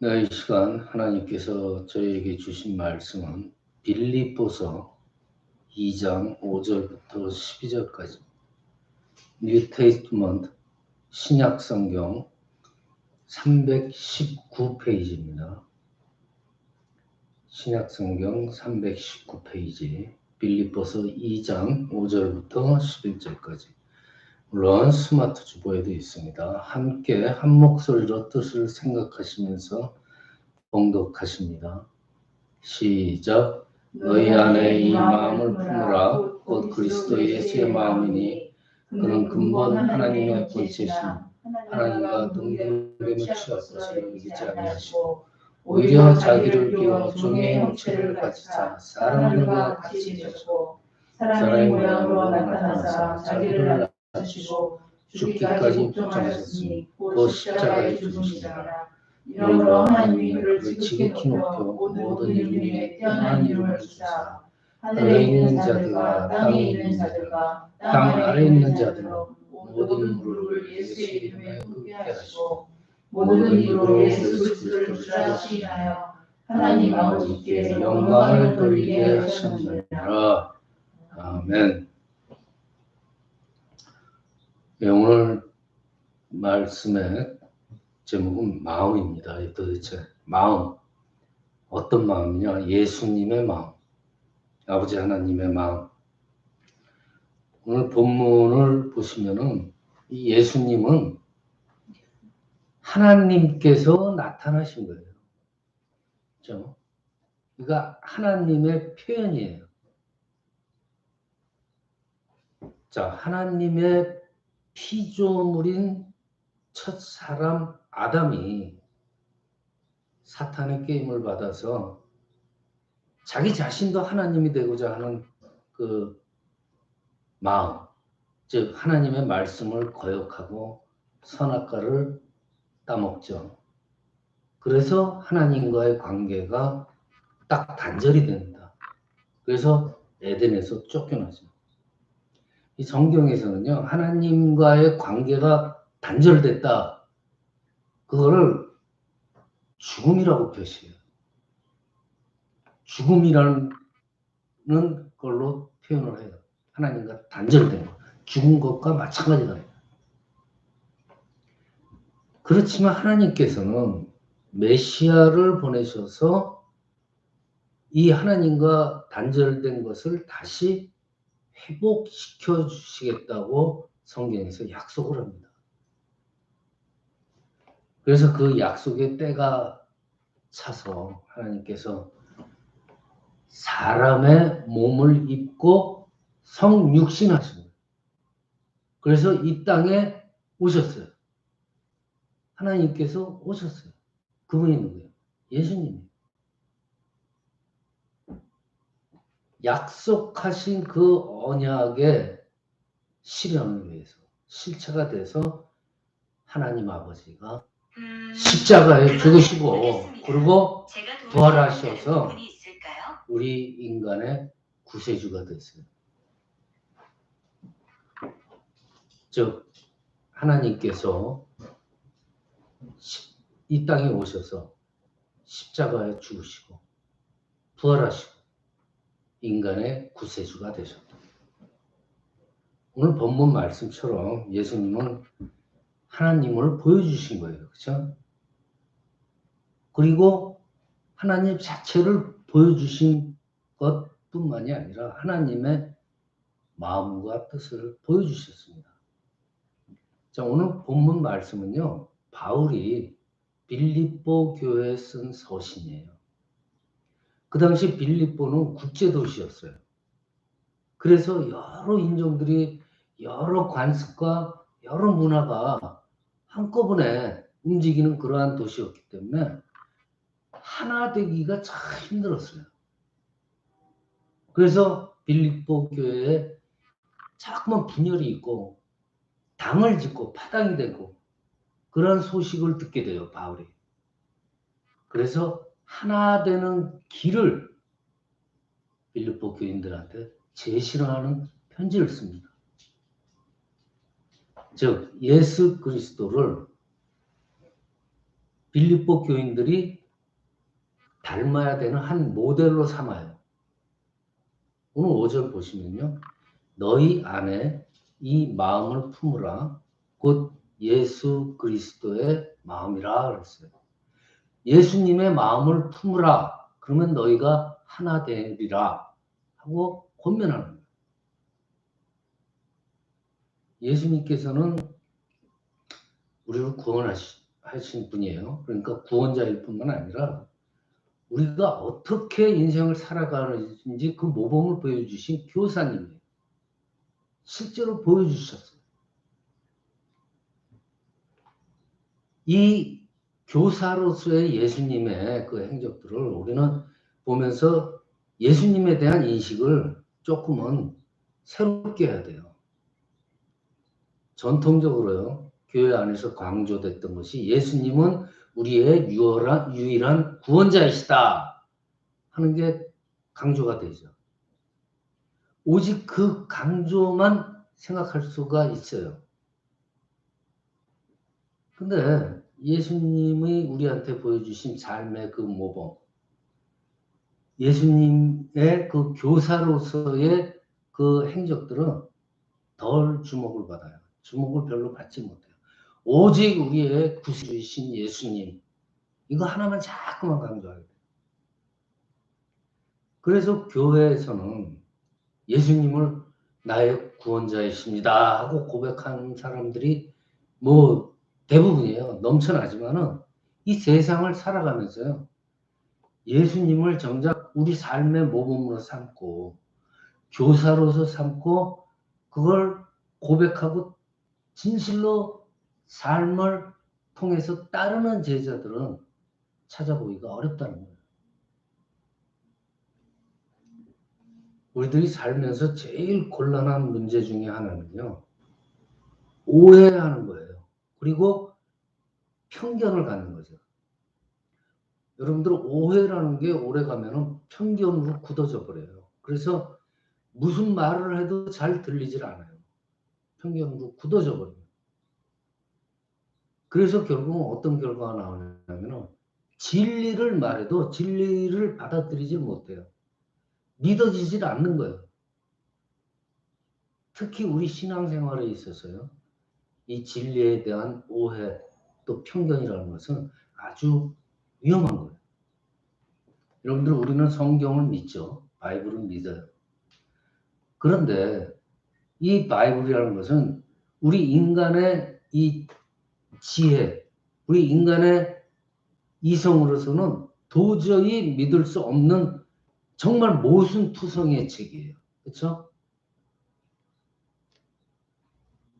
이 시간 하나님께서 저에게 주신 말씀은 빌립보서 2장 5절부터 12절까지 뉴 테스트먼트 신약 성경 319페이지입니다. 신약 성경 319페이지 빌립보서 2장 5절부터 11절까지. 물론 스마트 주보에도 있습니다. 함께 한 목소리로 뜻을 생각하시면서 봉독하십니다. 시작. 너희 안에 이 마음을 품으라. 곧 그리스도 예수의 마음이니 그는 근본 하나님의 본체신 하나님과 동등됨을 취할 것을 여기지 아니하시고 오히려 자기를 비워 종의 형체를 가지사 사람들과 같이 되시고 사람의 모양으로 나타나사 자기를 낮추시고 죽기까지 복종하셨으니 곧 십자가에 죽으시니라. 이러므로 하나님이 그를 지극히 높여 모든 이름 위에 뛰어난 이름을 주사 하늘에 있는 자들과 땅에 있는 자들과 땅 아래 있는 자들로 모든 무릎을 예수 이름에 꿇게 하시고 모든 입으로 예수 그리스도를 주라 시인하여 하나님 아버지께 영광을 돌리게 하셨느니라. 아멘. 오늘 말씀의 제목은 마음입니다. 도대체 마음, 어떤 마음이냐? 예수님의 마음, 아버지 하나님의 마음. 오늘 본문을 보시면은 이 예수님은 하나님께서 나타나신 거예요. 그렇죠? 그러니까 하나님의 표현이에요. 자, 하나님의 피조물인 첫 사람 아담이 사탄의 게임을 받아서 자기 자신도 하나님이 되고자 하는 그 마음, 즉 하나님의 말씀을 거역하고 선악과를 따먹죠. 그래서 하나님과의 관계가 딱 단절이 된다. 그래서 에덴에서 쫓겨나죠. 이 성경에서는요, 하나님과의 관계가 단절됐다. 그거를 죽음이라고 표시해요. 죽음이라는 걸로 표현을 해요. 하나님과 단절된 것. 죽은 것과 마찬가지다. 그렇지만 하나님께서는 메시아를 보내셔서 이 하나님과 단절된 것을 다시 회복시켜 주시겠다고 성경에서 약속을 합니다. 그래서 그 약속의 때가 차서 하나님께서 사람의 몸을 입고 성육신하십니다. 그래서 이 땅에 오셨어요. 하나님께서 오셨어요. 그분이 누구예요? 예수님이에요. 약속하신 그 언약의 실현을 위해서 실체가 돼서 하나님 아버지가 십자가에 죽으시고 그리고 부활하셔서 우리 인간의 구세주가 됐어요. 즉 하나님께서 이 땅에 오셔서 십자가에 죽으시고 부활하시고 인간의 구세주가 되셨다. 오늘 본문 말씀처럼 예수님은 하나님을 보여주신 거예요. 그렇죠? 그리고 하나님 자체를 보여주신 것뿐만이 아니라 하나님의 마음과 뜻을 보여주셨습니다. 자, 오늘 본문 말씀은요, 바울이 빌립보 교회에 쓴 서신이에요. 그 당시 빌립보는 국제도시였어요. 그래서 여러 인종들이 여러 관습과 여러 문화가 한꺼번에 움직이는 그러한 도시였기 때문에 하나 되기가 참 힘들었어요. 그래서 빌립보 교회에 자꾸만 분열이 있고 당을 짓고 파당이 되고 그런 소식을 듣게 돼요, 바울이. 그래서 하나 되는 길을 빌립보 교인들한테 제시를 하는 편지를 씁니다. 즉 예수 그리스도를 빌립보 교인들이 닮아야 되는 한 모델로 삼아요. 오늘 5절 보시면요. 너희 안에 이 마음을 품으라. 곧 예수 그리스도의 마음이라 그랬어요. 예수님의 마음을 품으라. 그러면 너희가 하나 되리라 하고 권면하는 거예요. 예수님께서는 우리를 구원하신 분이에요. 그러니까 구원자일 뿐만 아니라 우리가 어떻게 인생을 살아가는지 그 모범을 보여주신 교사님이에요. 실제로 보여주셨어요. 이 교사로서의 예수님의 그 행적들을 우리는 보면서 예수님에 대한 인식을 조금은 새롭게 해야 돼요. 전통적으로요, 교회 안에서 강조됐던 것이 예수님은 우리의 유일한 구원자이시다 하는 게 강조가 되죠. 오직 그 강조만 생각할 수가 있어요. 근데 예수님이 우리한테 보여주신 삶의 그 모범, 예수님의 그 교사로서의 그 행적들은 덜 주목을 받아요. 주목을 별로 받지 못해요. 오직 우리의 구주이신 예수님, 이거 하나만 자꾸만 강조하게 돼요. 그래서 교회에서는 예수님을 나의 구원자이십니다 하고 고백하는 사람들이 뭐 대부분이에요. 넘쳐나지만은 이 세상을 살아가면서요. 예수님을 정작 우리 삶의 모범으로 삼고 교사로서 삼고 그걸 고백하고 진실로 삶을 통해서 따르는 제자들은 찾아보기가 어렵다는 거예요. 우리들이 살면서 제일 곤란한 문제 중에 하나는요. 오해하는 거예요. 그리고 편견을 갖는 거죠. 여러분들 오해라는 게 오래 가면은 편견으로 굳어져 버려요. 그래서 무슨 말을 해도 잘 들리질 않아요. 편견으로 굳어져 버려요. 그래서 결국은 어떤 결과가 나오냐면은 진리를 말해도 진리를 받아들이지 못해요. 믿어지질 않는 거예요. 특히 우리 신앙생활에 있어서요. 이 진리에 대한 오해 또 편견이라는 것은 아주 위험한 거예요. 여러분들 우리는 성경을 믿죠. 바이블을 믿어요. 그런데 이 바이블이라는 것은 우리 인간의 이 지혜, 우리 인간의 이성으로서는 도저히 믿을 수 없는 정말 모순투성이의 책이에요. 그렇죠?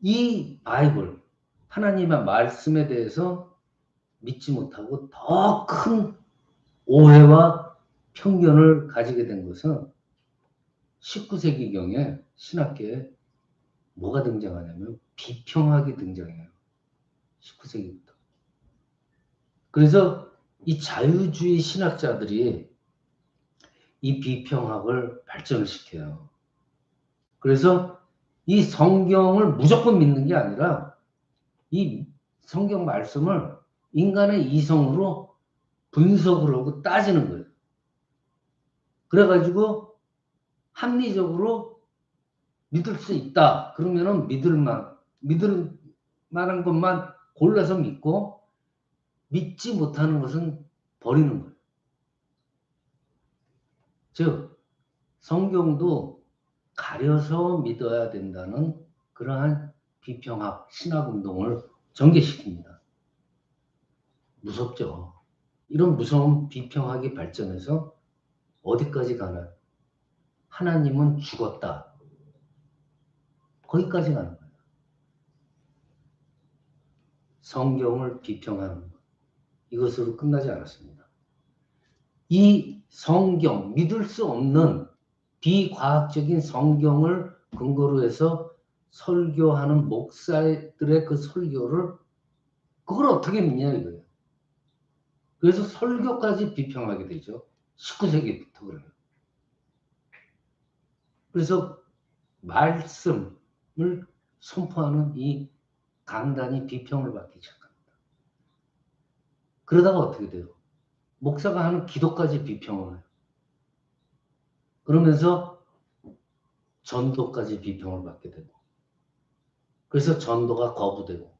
이 바이블, 하나님의 말씀에 대해서 믿지 못하고 더 큰 오해와 편견을 가지게 된 것은 19세기경에 신학계에 뭐가 등장하냐면 비평학이 등장해요. 19세기부터. 그래서 이 자유주의 신학자들이 이 비평학을 발전을 시켜요. 그래서 이 성경을 무조건 믿는 게 아니라 이 성경 말씀을 인간의 이성으로 분석을 하고 따지는 거예요. 그래가지고 합리적으로 믿을 수 있다. 그러면은 믿을 만한 것만 골라서 믿고 믿지 못하는 것은 버리는 거예요. 즉, 성경도 가려서 믿어야 된다는 그러한 비평학, 신학운동을 전개시킵니다. 무섭죠. 이런 무서운 비평학이 발전해서 어디까지 가나? 하나님은 죽었다. 거기까지 가는 거예요. 성경을 비평하는 것. 이것으로 끝나지 않았습니다. 이 성경, 믿을 수 없는 비과학적인 성경을 근거로 해서 설교하는 목사들의 그 설교를 그걸 어떻게 믿냐 이거예요. 그래서 설교까지 비평하게 되죠. 19세기부터 그래요. 그래서 말씀을 선포하는 이 강단이 비평을 받기 시작합니다. 그러다가 어떻게 돼요? 목사가 하는 기도까지 비평을 해요. 그러면서 전도까지 비평을 받게 되고, 그래서 전도가 거부되고,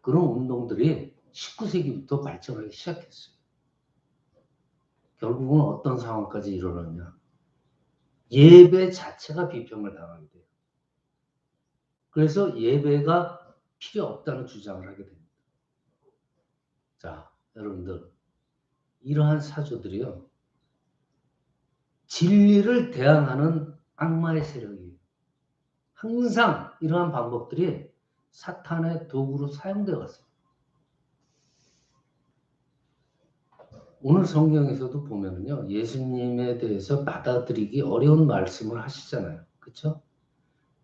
그런 운동들이 19세기부터 발전하기 시작했어요. 결국은 어떤 상황까지 일어났냐? 예배 자체가 비평을 당하게 돼요. 그래서 예배가 필요 없다는 주장을 하게 됩니다. 자, 여러분들, 이러한 사조들이요, 진리를 대항하는 악마의 세력이에요. 항상 이러한 방법들이 사탄의 도구로 사용되어 왔어요. 오늘 성경에서도 보면은요, 예수님에 대해서 받아들이기 어려운 말씀을 하시잖아요. 그렇죠?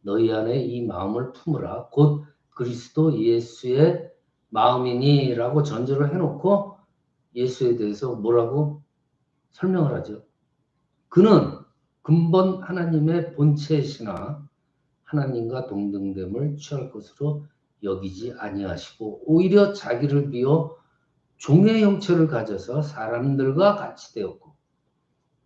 너희 안에 이 마음을 품으라. 곧 그리스도 예수의 마음이니 라고 전제를 해놓고 예수에 대해서 뭐라고 설명을 하죠. 그는 근본 하나님의 본체시나 하나님과 동등됨을 취할 것으로 여기지 아니하시고 오히려 자기를 비워 종의 형체를 가져서 사람들과 같이 되었고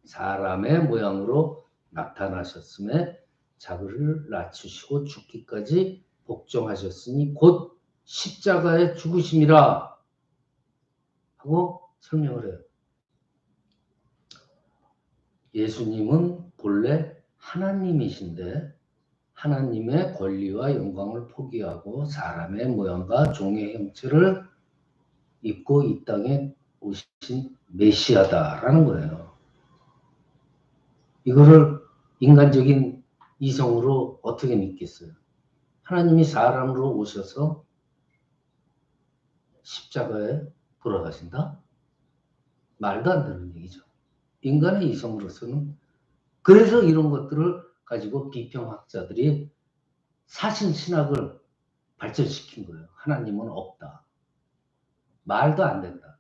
사람의 모양으로 나타나셨음에 자기를 낮추시고 죽기까지 복종하셨으니 곧 십자가의 죽으심이라 하고 설명을 해요. 예수님은 본래 하나님이신데 하나님의 권리와 영광을 포기하고 사람의 모양과 종의 형체를 입고 이 땅에 오신 메시아다라는 거예요. 이거를 인간적인 이성으로 어떻게 믿겠어요? 하나님이 사람으로 오셔서 십자가에 돌아가신다? 말도 안 되는 얘기죠. 인간의 이성으로서는. 그래서 이런 것들을 가지고 비평학자들이 사신신학을 발전시킨 거예요. 하나님은 없다. 말도 안 된다.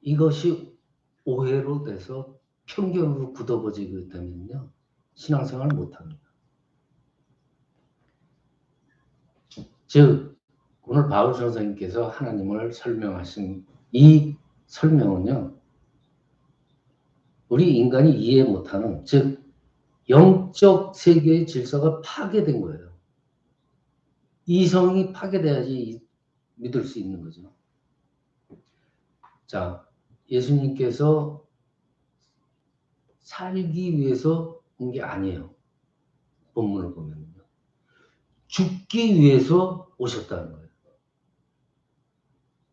이것이 오해로 돼서 편견으로 굳어버지기 때문에요. 신앙생활을 못합니다. 즉 오늘 바울 선생님께서 하나님을 설명하신 이 설명은요. 우리 인간이 이해 못하는 즉 영적 세계의 질서가 파괴된 거예요. 이성이 파괴돼야지 믿을 수 있는 거죠. 자, 예수님께서 살기 위해서 온 게 아니에요. 본문을 보면요. 죽기 위해서 오셨다는 거예요.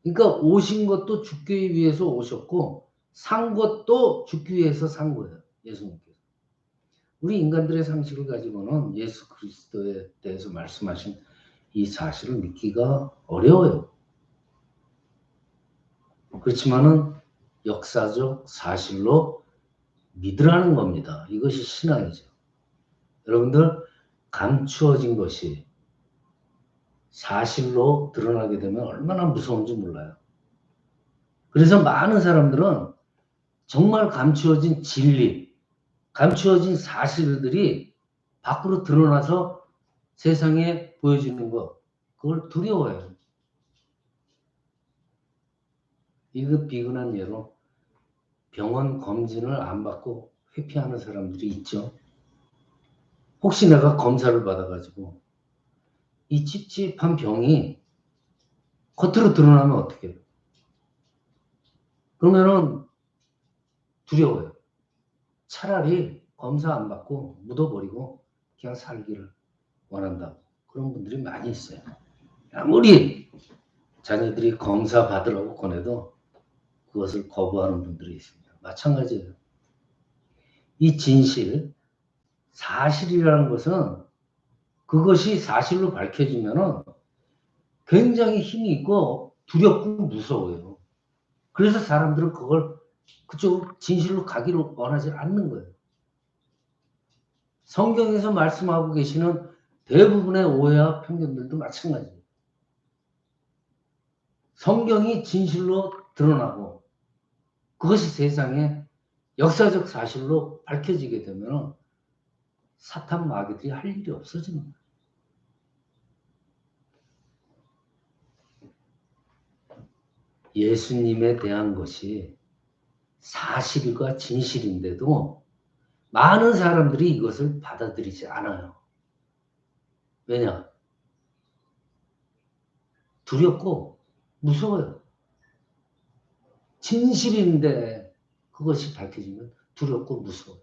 그러니까 오신 것도 죽기 위해서 오셨고 산 것도 죽기 위해서 산 거예요. 예수님께서. 우리 인간들의 상식을 가지고는 예수 그리스도에 대해서 말씀하신 이 사실을 믿기가 어려워요. 그렇지만은 역사적 사실로 믿으라는 겁니다. 이것이 신앙이죠. 여러분들 감추어진 것이 사실로 드러나게 되면 얼마나 무서운지 몰라요. 그래서 많은 사람들은 정말 감추어진 진리, 감추어진 사실들이 밖으로 드러나서 세상에 보여지는 것, 그걸 두려워해요. 이거 비근한 예로 병원 검진을 안 받고 회피하는 사람들이 있죠. 혹시 내가 검사를 받아가지고 이 찝찝한 병이 겉으로 드러나면 어떻게 해요? 그러면은 두려워요. 차라리 검사 안 받고 묻어버리고 그냥 살기를 원한다. 그런 분들이 많이 있어요. 아무리 자녀들이 검사 받으라고 권해도 그것을 거부하는 분들이 있습니다. 마찬가지예요. 이 진실, 사실이라는 것은 그것이 사실로 밝혀지면은 굉장히 힘이 있고 두렵고 무서워요. 그래서 사람들은 그걸 그쪽 진실로 가기를 원하지 않는 거예요. 성경에서 말씀하고 계시는 대부분의 오해와 편견들도 마찬가지예요. 성경이 진실로 드러나고 그것이 세상에 역사적 사실로 밝혀지게 되면 사탄 마귀들이 할 일이 없어지는 거예요. 예수님에 대한 것이 사실과 진실인데도 많은 사람들이 이것을 받아들이지 않아요. 왜냐? 두렵고 무서워요. 진실인데 그것이 밝혀지면 두렵고 무서워요.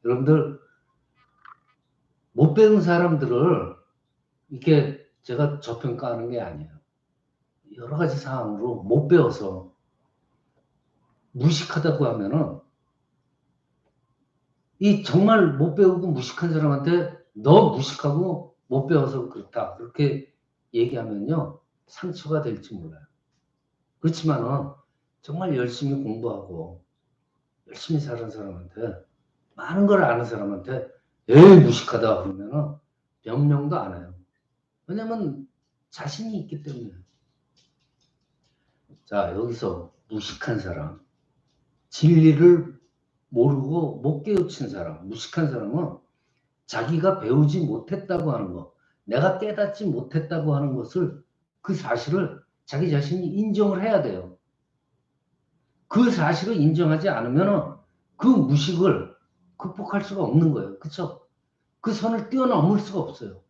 여러분들, 못 배운 사람들을 이렇게 제가 저평가하는 게 아니에요. 여러 가지 상황으로 못 배워서 무식하다고 하면은 이 정말 못 배우고 무식한 사람한테 너 무식하고 못 배워서 그렇다 그렇게 얘기하면요 상처가 될지 몰라요. 그렇지만은 정말 열심히 공부하고 열심히 사는 사람한테 많은 걸 아는 사람한테 에이 무식하다 그러면은 변명도 안 해요. 왜냐면 자신이 있기 때문에. 자, 여기서 무식한 사람, 진리를 모르고 못 깨우친 사람, 무식한 사람은 자기가 배우지 못했다고 하는 것, 내가 깨닫지 못했다고 하는 것을, 그 사실을 자기 자신이 인정을 해야 돼요. 그 사실을 인정하지 않으면 그 무식을 극복할 수가 없는 거예요. 그쵸? 그 선을 뛰어넘을 수가 없어요.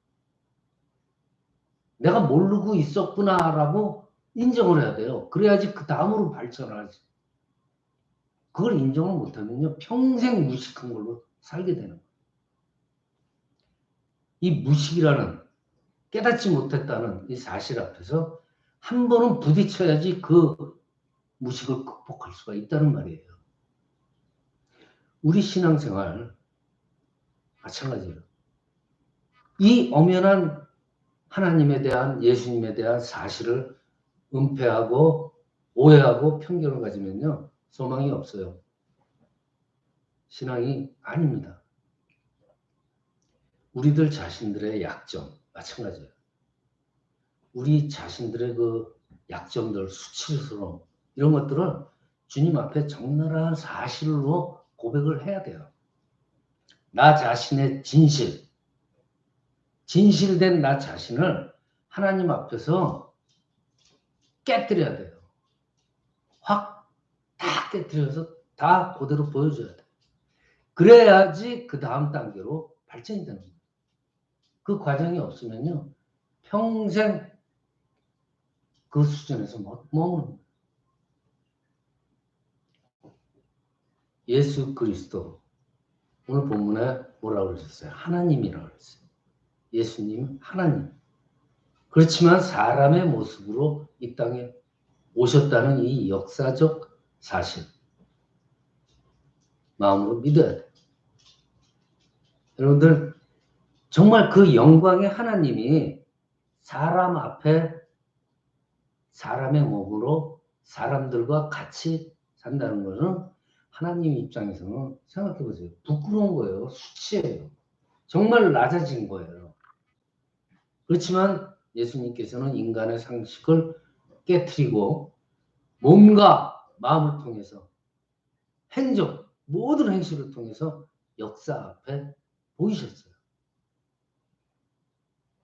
내가 모르고 있었구나라고 인정을 해야 돼요. 그래야지 그 다음으로 발전을 하지. 그걸 인정을 못하면요 평생 무식한 걸로 살게 되는 거예요. 이 무식이라는, 깨닫지 못했다는 이 사실 앞에서 한 번은 부딪혀야지 그 무식을 극복할 수가 있다는 말이에요. 우리 신앙생활 마찬가지예요. 이 엄연한 하나님에 대한, 예수님에 대한 사실을 은폐하고 오해하고 편견을 가지면요 소망이 없어요. 신앙이 아닙니다. 우리들 자신들의 약점 마찬가지예요. 우리 자신들의 그 약점들, 수치스러움 이런 것들을 주님 앞에 적나라한 사실로 고백을 해야 돼요. 나 자신의 진실된 나 자신을 하나님 앞에서 깨뜨려야 돼요. 확 다 깨뜨려서 다 그대로 보여줘야 돼요. 그래야지 그 다음 단계로 발전이 되는 거예요. 그 과정이 없으면요 평생 그 수준에서 머무는 거예요. 예수 그리스도, 오늘 본문에 뭐라고 그러셨어요? 하나님이라고 그랬어요. 예수님 하나님. 그렇지만 사람의 모습으로 이 땅에 오셨다는 이 역사적 사실 마음으로 믿어야 돼요. 여러분들 정말 그 영광의 하나님이 사람 앞에 사람의 몸으로 사람들과 같이 산다는 것은 하나님 입장에서는 생각해 보세요. 부끄러운 거예요. 수치예요. 정말 낮아진 거예요. 그렇지만 예수님께서는 인간의 상식을 깨트리고 몸과 마음을 통해서 행정, 모든 행실을 통해서 역사 앞에 보이셨어요.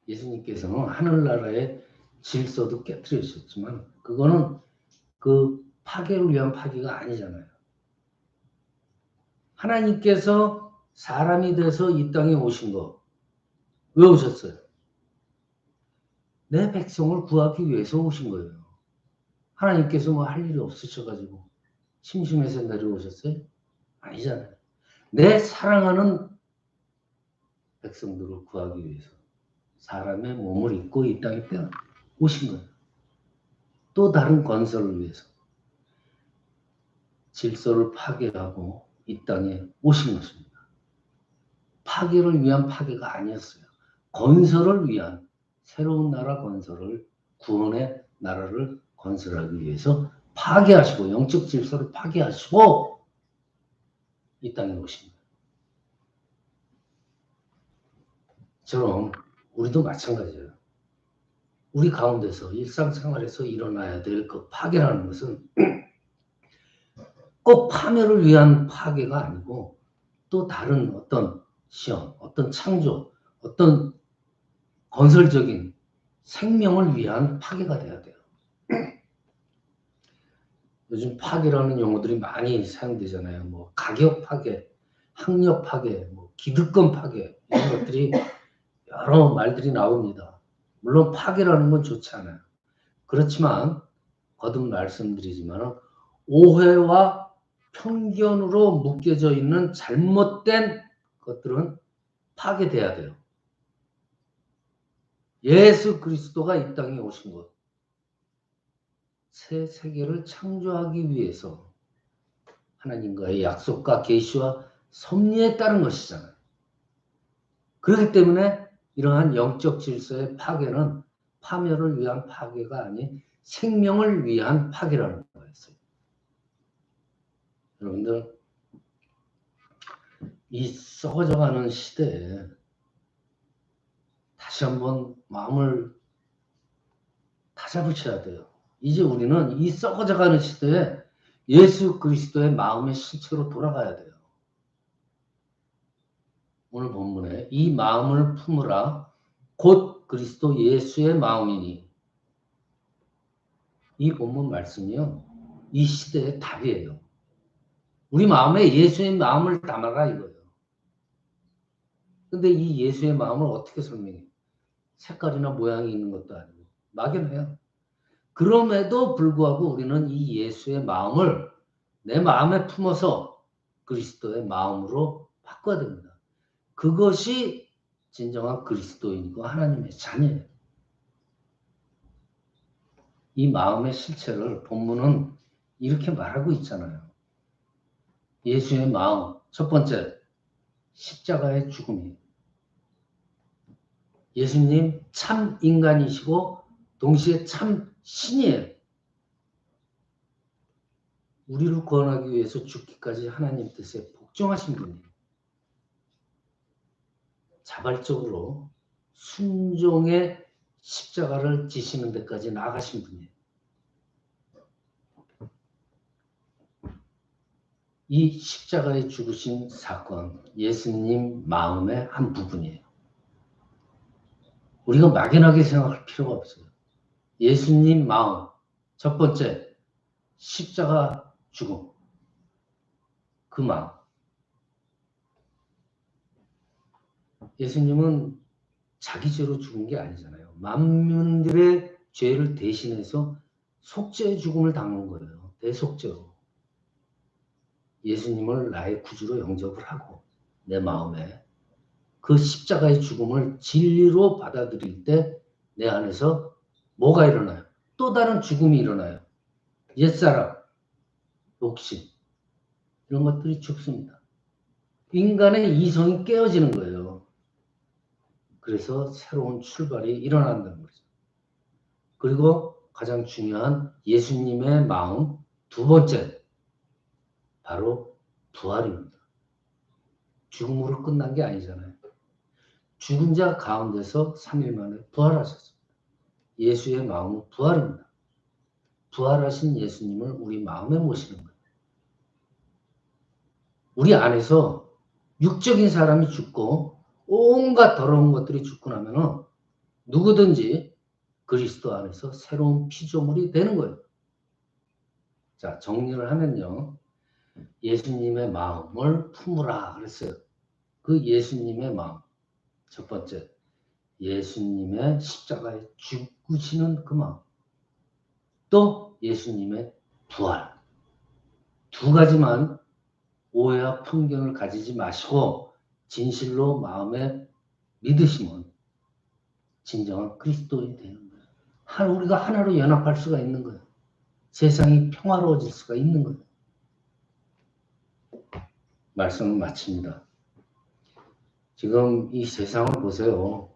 예수님께서는 하늘나라의 질서도 깨트리셨지만 그거는 그 파괴를 위한 파괴가 아니잖아요. 하나님께서 사람이 돼서 이 땅에 오신 거 왜 오셨어요? 내 백성을 구하기 위해서 오신 거예요. 하나님께서 뭐 할 일이 없으셔가지고 심심해서 내려오셨어요? 아니잖아요. 내 사랑하는 백성들을 구하기 위해서 사람의 몸을 입고 이 땅에 오신 거예요. 또 다른 건설을 위해서 질서를 파괴하고 이 땅에 오신 것입니다. 파괴를 위한 파괴가 아니었어요. 건설을 위한 새로운 나라 건설을, 구원의 나라를 건설하기 위해서 파괴하시고 영적 질서를 파괴하시고 이 땅에 오신 거예요. 저럼 우리도 마찬가지예요. 우리 가운데서 일상생활에서 일어나야 될 그 파괴라는 것은 꼭 파멸을 위한 파괴가 아니고 또 다른 어떤 시험, 어떤 창조, 어떤 건설적인 생명을 위한 파괴가 돼야 돼요. 요즘 파괴라는 용어들이 많이 사용되잖아요. 뭐 가격 파괴, 학력 파괴, 뭐 기득권 파괴 이런 것들이 여러 말들이 나옵니다. 물론 파괴라는 건 좋지 않아요. 그렇지만 거듭 말씀드리지만 오해와 편견으로 묶여져 있는 잘못된 것들은 파괴돼야 돼요. 예수 그리스도가 이 땅에 오신 것, 새 세계를 창조하기 위해서 하나님과의 약속과 계시와 섭리에 따른 것이잖아요. 그렇기 때문에 이러한 영적 질서의 파괴는 파멸을 위한 파괴가 아닌 생명을 위한 파괴라는 거였어요. 여러분들, 이 썩어져가는 시대에 다시 한번 마음을 다잡으셔야 돼요. 이제 우리는 이 썩어져가는 시대에 예수 그리스도의 마음의 실체로 돌아가야 돼요. 오늘 본문에 이 마음을 품으라 곧 그리스도 예수의 마음이니, 이 본문 말씀이요, 이 시대의 답이에요. 우리 마음에 예수의 마음을 담아라 이거예요. 근데 이 예수의 마음을 어떻게 설명해요? 색깔이나 모양이 있는 것도 아니고 막연해요. 그럼에도 불구하고 우리는 이 예수의 마음을 내 마음에 품어서 그리스도의 마음으로 바꿔야 됩니다. 그것이 진정한 그리스도인이고 하나님의 자녀예요. 이 마음의 실체를 본문은 이렇게 말하고 있잖아요. 예수의 마음, 첫 번째, 십자가의 죽음이에요. 예수님 참 인간이시고 동시에 참 신이에요. 우리를 구원하기 위해서 죽기까지 하나님 뜻에 복종하신 분이에요. 자발적으로 순종의 십자가를 지시는 데까지 나가신 분이에요. 이 십자가에 죽으신 사건, 예수님 마음의 한 부분이에요. 우리가 막연하게 생각할 필요가 없어요. 예수님 마음, 첫 번째, 십자가 죽음, 그 마음. 예수님은 자기 죄로 죽은 게 아니잖아요. 만민들의 죄를 대신해서 속죄의 죽음을 당한 거예요. 대속죄로. 예수님을 나의 구주로 영접을 하고 내 마음에 그 십자가의 죽음을 진리로 받아들일 때 내 안에서 뭐가 일어나요? 또 다른 죽음이 일어나요. 옛사람, 욕심, 이런 것들이 죽습니다. 인간의 이성이 깨어지는 거예요. 그래서 새로운 출발이 일어난다는 거죠. 그리고 가장 중요한 예수님의 마음, 두 번째, 바로 부활입니다. 죽음으로 끝난 게 아니잖아요. 죽은 자 가운데서 3일 만에 부활하셨습니다. 예수의 마음은 부활입니다. 부활하신 예수님을 우리 마음에 모시는 거예요. 우리 안에서 육적인 사람이 죽고 온갖 더러운 것들이 죽고 나면은 누구든지 그리스도 안에서 새로운 피조물이 되는 거예요. 자, 정리를 하면요. 예수님의 마음을 품으라 그랬어요. 그 예수님의 마음. 첫 번째, 예수님의 십자가에 죽으시는 그 마음. 또 예수님의 부활. 두 가지만 오해와 편견을 가지지 마시고 진실로 마음에 믿으시면 진정한 그리스도인이 되는 거예요. 우리가 하나로 연합할 수가 있는 거예요. 세상이 평화로워질 수가 있는 거예요. 말씀을 마칩니다. 지금 이 세상을 보세요.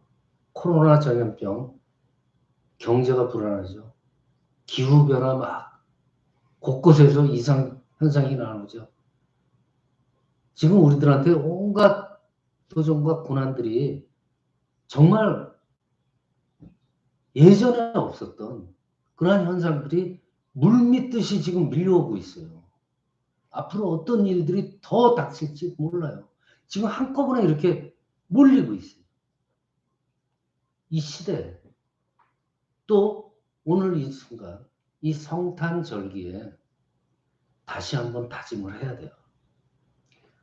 코로나 전염병, 경제가 불안하죠. 기후변화 막 곳곳에서 이상 현상이 나오죠. 지금 우리들한테 온갖 도전과 고난들이 정말 예전에 없었던 그러한 현상들이 물밀듯이 지금 밀려오고 있어요. 앞으로 어떤 일들이 더 닥칠지 몰라요. 지금 한꺼번에 이렇게 몰리고 있어요. 이 시대에 또 오늘 이 순간 이 성탄절기에 다시 한번 다짐을 해야 돼요.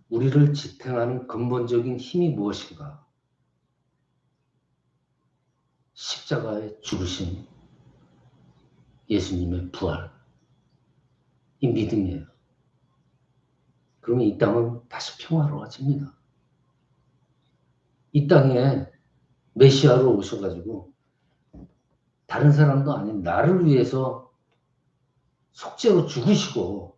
우리를 지탱하는 근본적인 힘이 무엇인가? 십자가의 죽으심, 예수님의 부활, 이 믿음이에요. 그러면 이 땅은 다시 평화로워집니다. 이 땅에 메시아로 오셔가지고 다른 사람도 아닌 나를 위해서 속죄로 죽으시고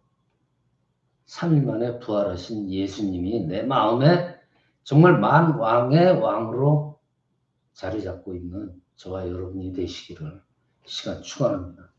3일 만에 부활하신 예수님이 내 마음에 정말 만왕의 왕으로 자리 잡고 있는 저와 여러분이 되시기를 시간 축원합니다.